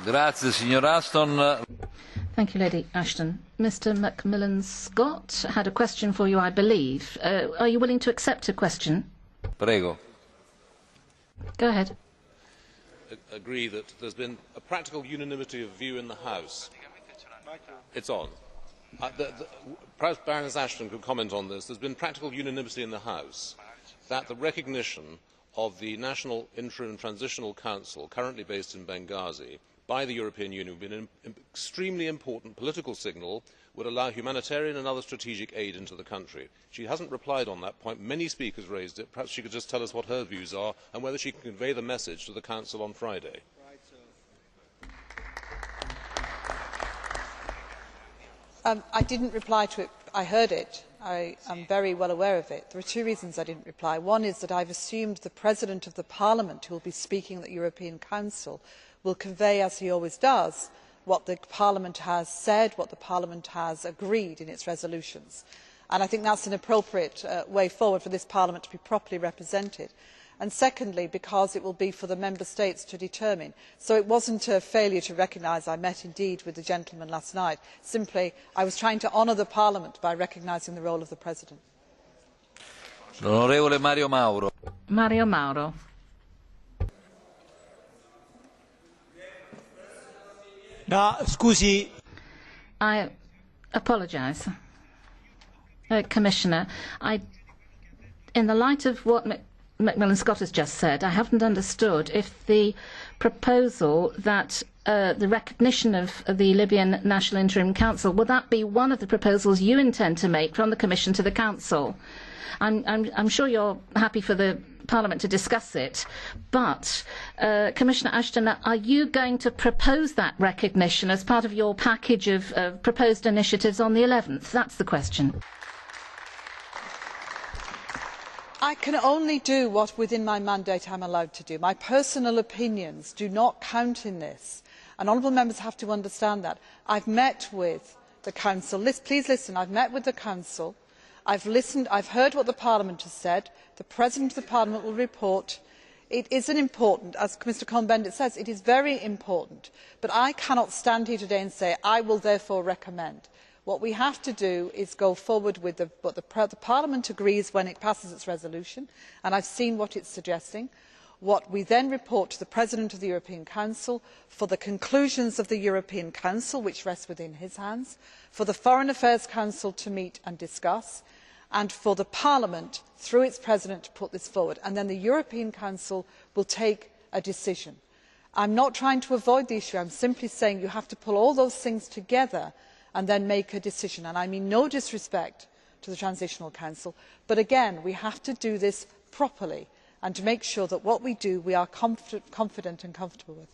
Grazie, signor Ashton. Thank you, Lady Ashton. Mr. McMillan-Scott had a question for you, I believe. Are you willing to accept a question? Prego. Go ahead. Agree that there's been a practical unanimity of view in the House. It's on. Perhaps Baroness Ashton could comment on this. There's been practical unanimity in the House that the recognition of the National Interim Transitional Council, currently based in Benghazi, by the European Union would be an extremely important political signal, would allow humanitarian and other strategic aid into the country. She hasn't replied on that point. Many speakers raised it. Perhaps she could just tell us what her views are and whether she can convey the message to the Council on Friday. I didn't reply to it. I heard it. I am very well aware of it. There are two reasons I didn't reply. One is that I have assumed the President of the Parliament, who will be speaking at the European Council, will convey, as he always does, what the Parliament has said, what the Parliament has agreed in its resolutions. And I think that is an appropriate way forward for this Parliament to be properly represented. And secondly, because it will be for the Member States to determine. So it was not a failure to recognise. I met indeed with the gentleman last night. Simply, I was trying to honour the Parliament by recognising the role of the President. L'onorevole Mario Mauro. Mario Mauro. No, scusi. I apologise. Commissioner, in the light of what McMillan-Scott has just said, I haven't understood if the proposal that the recognition of the Libyan National Interim Council, will that be one of the proposals you intend to make from the Commission to the Council? I'm sure you're happy for the Parliament to discuss it, but Commissioner Ashton, are you going to propose that recognition as part of your package of proposed initiatives on the 11th? That's the question. I can only do what within my mandate I am allowed to do. My personal opinions do not count in this, and honourable members have to understand that. I have met with the Council. Please listen, I have met with the Council. I have listened, I have heard what the Parliament has said. The President of the Parliament will report. It is an important, as Mr Cohn-Bendit says, it is very important. But I cannot stand here today and say, I will therefore recommend. What we have to do is go forward with what the Parliament agrees when it passes its resolution, and I have seen what it is suggesting. What we then report to the President of the European Council for the conclusions of the European Council, which rests within his hands, for the Foreign Affairs Council to meet and discuss, and for the Parliament, through its President, to put this forward. And then the European Council will take a decision. I am not trying to avoid the issue. I am simply saying you have to pull all those things together and then make a decision. And I mean no disrespect to the Transitional Council, but again, we have to do this properly and to make sure that what we do, we are confident and comfortable with.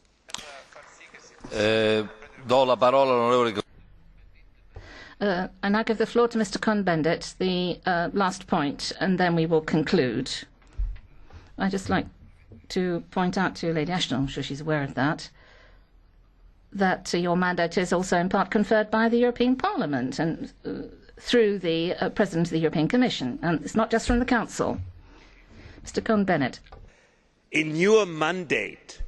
I now give the floor to Mr Cohn-Bendit, the last point, and then we will conclude. I would just like to point out to Lady Ashton, I am sure she is aware of that, that your mandate is also in part conferred by the European Parliament and through the President of the European Commission, and it is not just from the Council. Mr Cohn-Bendit. In your mandate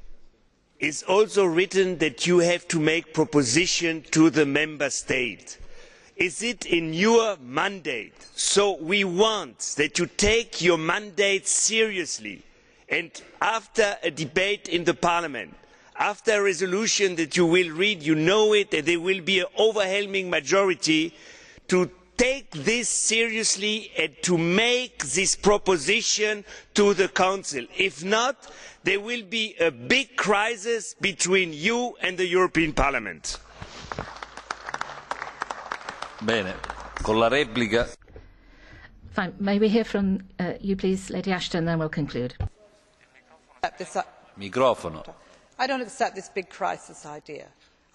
is also written that you have to make propositions to the Member State. Is it in your mandate? So we want that you take your mandate seriously, and after a debate in the Parliament, after a resolution that you will read, you know it, that there will be an overwhelming majority to take this seriously and to make this proposition to the Council. If not, there will be a big crisis between you and the European Parliament. Bene, con la replica. Fine. May we hear from you, please, Lady Ashton, then we'll conclude. Microfono. I do not accept this big crisis idea.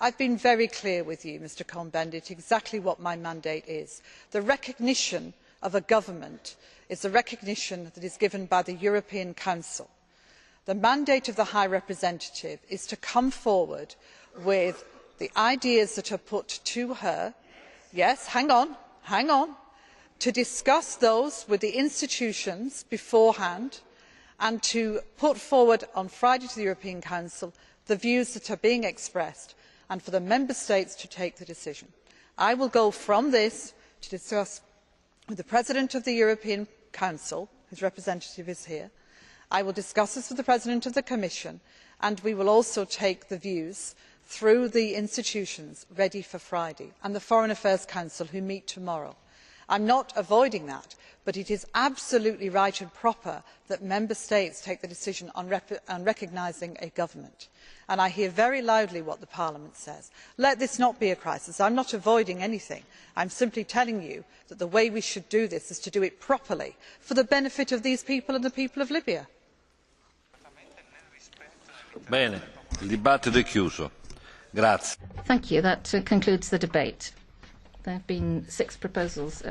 I have been very clear with you, Mr Cohn-Bendit, exactly what my mandate is. The recognition of a government is the recognition that is given by the European Council. The mandate of the High Representative is to come forward with the ideas that are put to her. Yes, hang on, to discuss those with the institutions beforehand and to put forward on Friday to the European Council the views that are being expressed and for the Member States to take the decision. I will go from this to discuss with the President of the European Council, whose representative is here. I will discuss this with the President of the Commission, and we will also take the views through the institutions ready for Friday and the Foreign Affairs Council, who meet tomorrow. I am not avoiding that, but it is absolutely right and proper that Member States take the decision on recognising a government. And I hear very loudly what Parliament says. Let this not be a crisis. I am not avoiding anything. I am simply telling you that the way we should do this is to do it properly for the benefit of these people and the people of Libya. Bene, il dibattito è chiuso. Grazie. Thank you. That concludes the debate. There have been 6 proposals